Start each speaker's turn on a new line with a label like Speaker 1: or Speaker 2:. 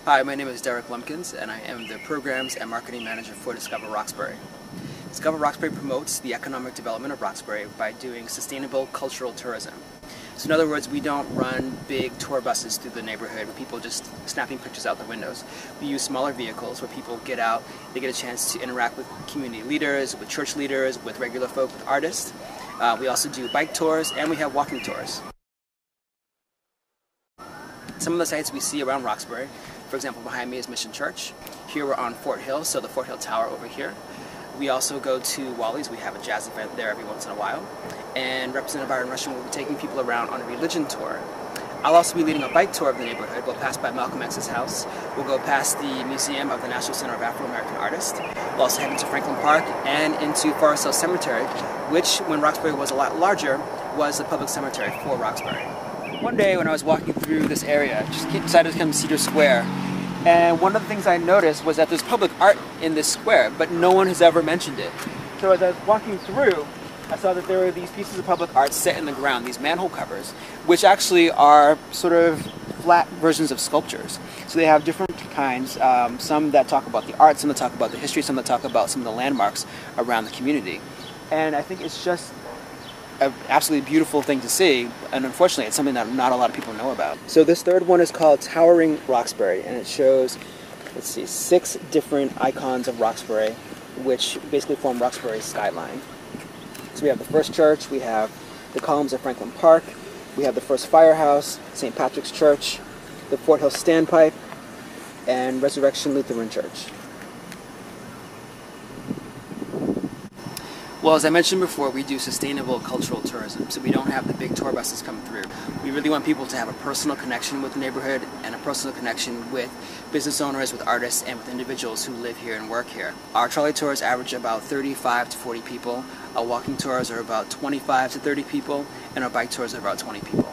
Speaker 1: Hi, my name is Derek Lumpkins, and I am the Programs and Marketing Manager for Discover Roxbury. Discover Roxbury promotes the economic development of Roxbury by doing sustainable cultural tourism. So in other words, we don't run big tour buses through the neighborhood with people just snapping pictures out the windows. We use smaller vehicles where people get out, they get a chance to interact with community leaders, with church leaders, with regular folk, with artists. We also do bike tours, and we have walking tours. Some of the sites we see around Roxbury, for example, behind me is Mission Church. Here we're on Fort Hill, so the Fort Hill Tower over here. We also go to Wally's. We have a jazz event there every once in a while. And Representative Byron Rushing will be taking people around on a religion tour. I'll also be leading a bike tour of the neighborhood. We'll pass by Malcolm X's house. We'll go past the Museum of the National Center of Afro-American Artists. We'll also head into Franklin Park and into Forest Hill Cemetery, which, when Roxbury was a lot larger, was the public cemetery for Roxbury. One day when I was walking through this area, just decided to come to Cedar Square, and one of the things I noticed was that there's public art in this square, but no one has ever mentioned it. So as I was walking through, I saw that there were these pieces of public art set in the ground, these manhole covers, which actually are sort of flat versions of sculptures. So they have different kinds, some that talk about the art, some that talk about the history, some that talk about some of the landmarks around the community. And I think it's just an absolutely beautiful thing to see, and unfortunately it's something that not a lot of people know about. So this third one is called Towering Roxbury, and it shows, let's see, 6 different icons of Roxbury, which basically form Roxbury's skyline. So we have the first church, we have the columns of Franklin Park, we have the first firehouse, St. Patrick's Church, the Fort Hill Standpipe, and Resurrection Lutheran Church. Well, as I mentioned before, we do sustainable cultural tourism, so we don't have the big tour buses come through. We really want people to have a personal connection with the neighborhood and a personal connection with business owners, with artists, and with individuals who live here and work here. Our trolley tours average about 35 to 40 people, our walking tours are about 25 to 30 people, and our bike tours are about 20 people.